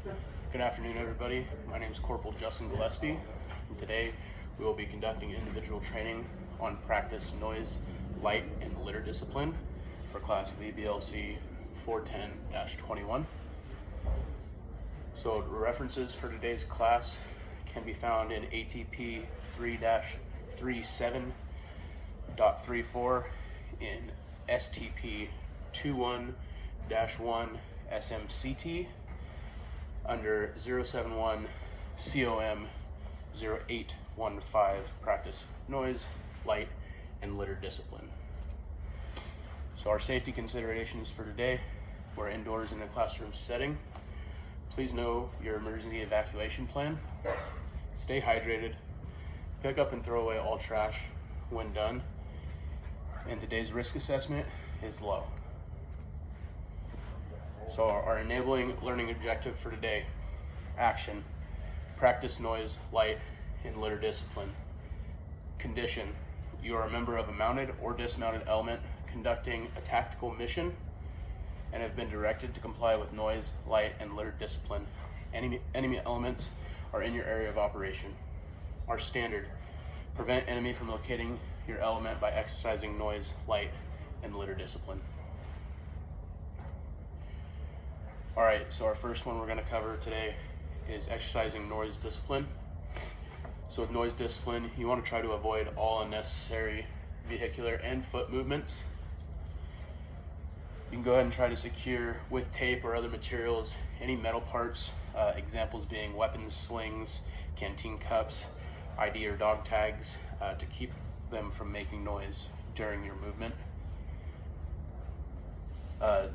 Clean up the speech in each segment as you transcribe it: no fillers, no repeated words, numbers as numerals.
Good afternoon, everybody. My name is Corporal Justin Gillaspie, and today we will be conducting individual training on practice noise, light, and litter discipline for class VBLC 410-21. So references for today's class can be found in ATP 3-37.34, in STP 21-1 SMCT, under 071 COM 0815, practice noise, light, and litter discipline. So our safety considerations for today: we're indoors in a classroom setting. Please know your emergency evacuation plan. Stay hydrated. Pick up and throw away all trash when done. And today's risk assessment is low. So our enabling learning objective for today: action, practice noise, light, and litter discipline. Condition: you are a member of a mounted or dismounted element conducting a tactical mission and have been directed to comply with noise, light, and litter discipline. Enemy elements are in your area of operation. Our standard: prevent enemy from locating your element by exercising noise, light, and litter discipline. All right, so our first one we're going to cover today is exercising noise discipline. So with noise discipline, you want to try to avoid all unnecessary vehicular and foot movements. You can go ahead and try to secure with tape or other materials any metal parts, examples being weapons, slings, canteen cups, ID or dog tags, to keep them from making noise during your movement.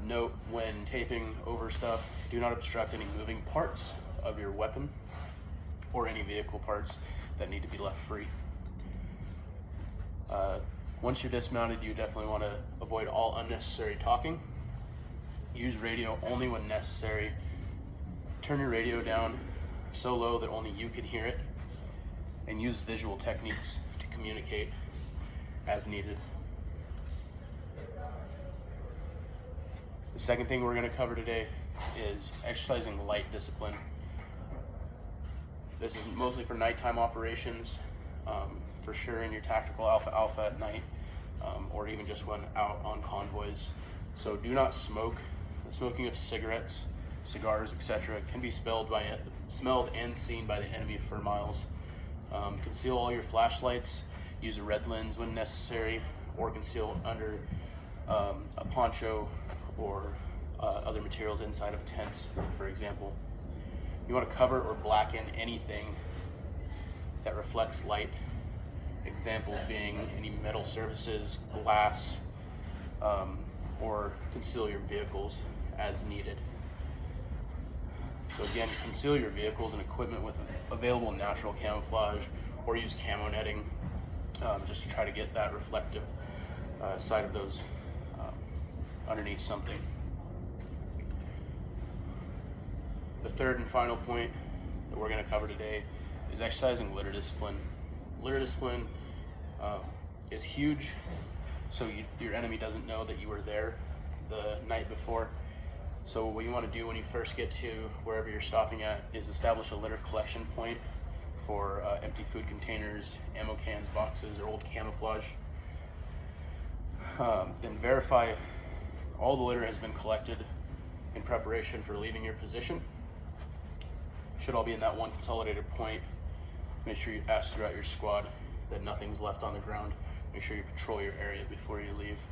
Note, when taping over stuff, do not obstruct any moving parts of your weapon or any vehicle parts that need to be left free. Once you're dismounted, you definitely want to avoid all unnecessary talking. Use radio only when necessary. Turn your radio down so low that only you can hear it, and use visual techniques to communicate as needed. The second thing we're going to cover today is exercising light discipline. This is mostly for nighttime operations, for sure in your tactical alpha at night, or even just when out on convoys. So do not smoke. The smoking of cigarettes, cigars, etc. can be smelled and seen by the enemy for miles. Conceal all your flashlights. Use a red lens when necessary, or conceal under a poncho or other materials inside of tents, for example. You want to cover or blacken anything that reflects light. Examples being any metal surfaces, glass, or conceal your vehicles as needed. So again, conceal your vehicles and equipment with available natural camouflage, or use camo netting, just to try to get that reflective side of those underneath something. The third and final point that we're going to cover today is exercising litter discipline. Litter discipline is huge, so your enemy doesn't know that you were there the night before. So what you want to do when you first get to wherever you're stopping at is establish a litter collection point for empty food containers, ammo cans, boxes, or old camouflage. Then verify all the litter has been collected in preparation for leaving your position. Should all be in that one consolidated point. Make sure you ask throughout your squad that nothing's left on the ground. Make sure you patrol your area before you leave.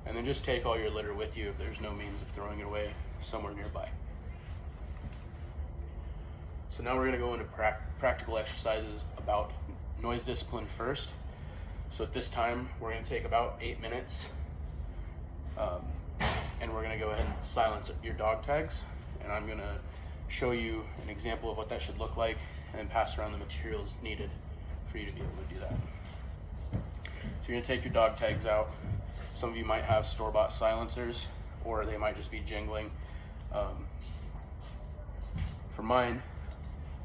And then just take all your litter with you if there's no means of throwing it away somewhere nearby. So now we're going to go into practical exercises about noise discipline first. So at this time, we're going to take about 8 minutes, and we're going to go ahead and silence your dog tags. And I'm going to show you an example of what that should look like, and then pass around the materials needed for you to be able to do that. So you're going to take your dog tags out. Some of you might have store-bought silencers, or they might just be jingling. For mine,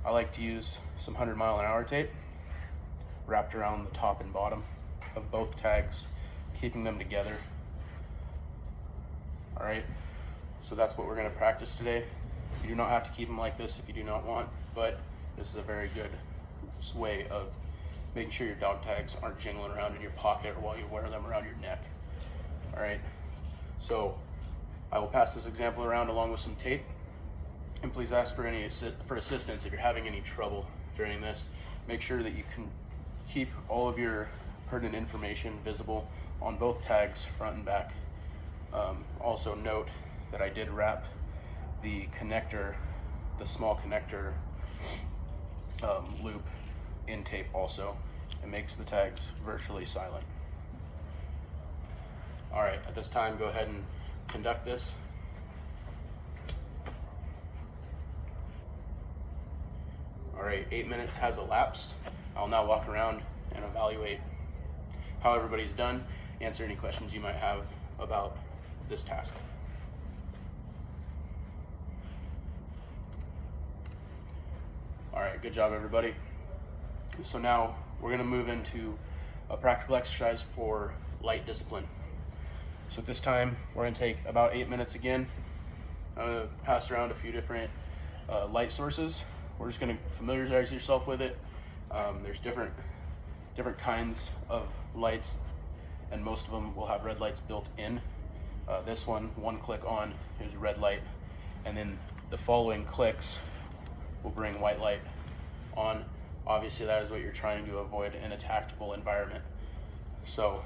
I like to use some 100-mile-an-hour tape wrapped around the top and bottom of both tags, keeping them together. All right, so that's what we're going to practice today. You do not have to keep them like this if you do not want, but this is a very good way of making sure your dog tags aren't jingling around in your pocket or while you wear them around your neck. All right, so I will pass this example around along with some tape, and please ask for assistance if you're having any trouble during this. Make sure that you can keep all of your pertinent information visible on both tags, front and back. Also note that I did wrap the connector, the small connector loop in tape also. It makes the tags virtually silent. All right, at this time, go ahead and conduct this. All right, 8 minutes has elapsed. I'll now walk around and evaluate how everybody's done, answer any questions you might have about this task. All right, good job everybody. So now we're gonna move into a practical exercise for light discipline. So at this time, we're gonna take about 8 minutes again. I'm gonna pass around a few different light sources. We're just gonna familiarize yourself with it. There's different kinds of lights, and most of them will have red lights built in. This one click on is red light, and then the following clicks will bring white light on. Obviously that is what you're trying to avoid in a tactical environment. So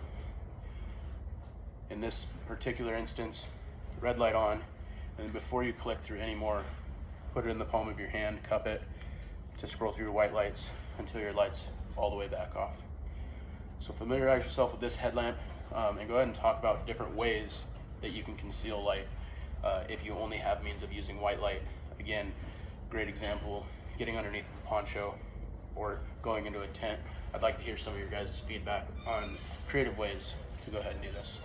in this particular instance, red light on, and before you click through any more, put it in the palm of your hand, cup it to scroll through your white lights until your light's all the way back off. So familiarize yourself with this headlamp, and go ahead and talk about different ways that you can conceal light if you only have means of using white light. Again, great example, getting underneath a poncho or going into a tent. I'd like to hear some of your guys' feedback on creative ways to go ahead and do this.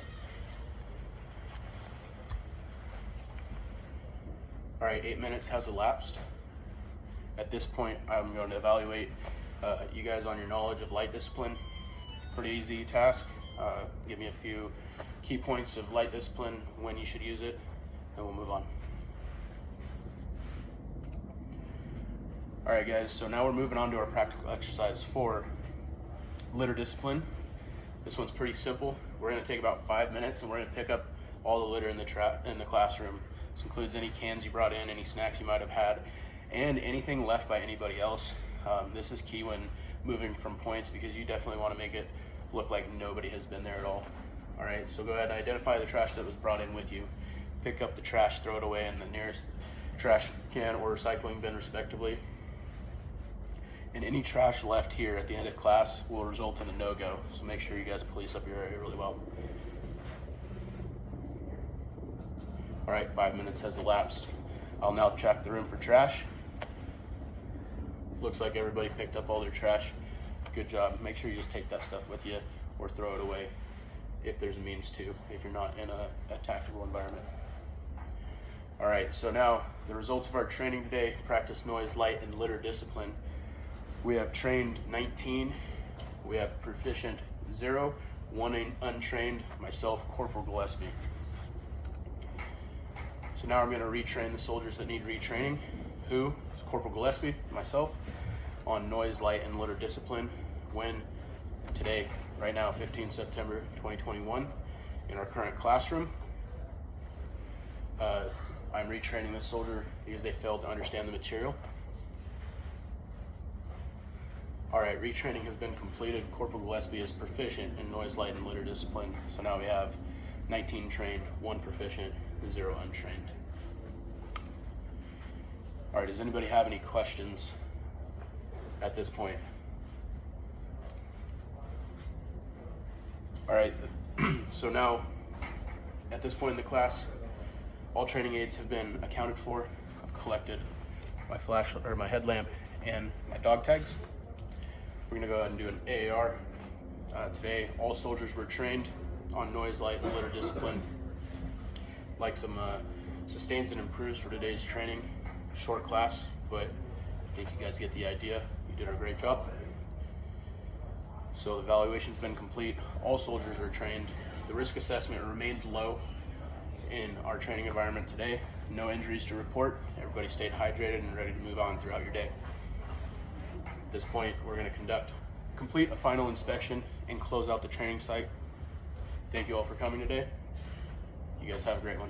All right, 8 minutes has elapsed. At this point, I'm going to evaluate you guys on your knowledge of light discipline. Pretty easy task. Give me a few key points of light discipline, when you should use it, and we'll move on. All right guys, so now we're moving on to our practical exercise for litter discipline. This one's pretty simple. We're gonna take about 5 minutes and we're gonna pick up all the litter in the classroom. This includes any cans you brought in, any snacks you might have had, and anything left by anybody else. This is key when moving from points, because you definitely wanna make it look like nobody has been there at all. All right, so go ahead and identify the trash that was brought in with you. Pick up the trash, throw it away in the nearest trash can or recycling bin respectively. And any trash left here at the end of class will result in a no-go, so make sure you guys police up your area really well. All right, 5 minutes has elapsed. I'll now check the room for trash. Looks like everybody picked up all their trash. Good job. Make sure you just take that stuff with you or throw it away if there's a means to, if you're not in a tactical environment. All right, so now the results of our training today: practice noise, light, and litter discipline. We have trained 19, we have proficient 0, 1 untrained, myself, Corporal Gillaspie. So now I'm going to retrain the soldiers that need retraining, who is Corporal Gillaspie, myself, on noise, light, and litter discipline, when today, right now, 15 September 2021, in our current classroom. I'm retraining this soldier because they failed to understand the material. All right, retraining has been completed. Corporal Gillaspie is proficient in noise, light, and litter discipline. So now we have 19 trained, 1 proficient, 0 untrained. All right, does anybody have any questions at this point? All right, so now at this point in the class, all training aids have been accounted for. I've collected my flashlight or my headlamp and my dog tags. We're gonna go ahead and do an AAR. Today, all soldiers were trained on noise, light, and litter discipline. Like some sustains and improves for today's training. Short class, but I think you guys get the idea. You did a great job. So the evaluation's been complete. All soldiers are trained. The risk assessment remained low in our training environment today. No injuries to report. Everybody stayed hydrated and ready to move on throughout your day. At this point, we're going to complete a final inspection and close out the training site. Thank you all for coming today. You guys have a great one.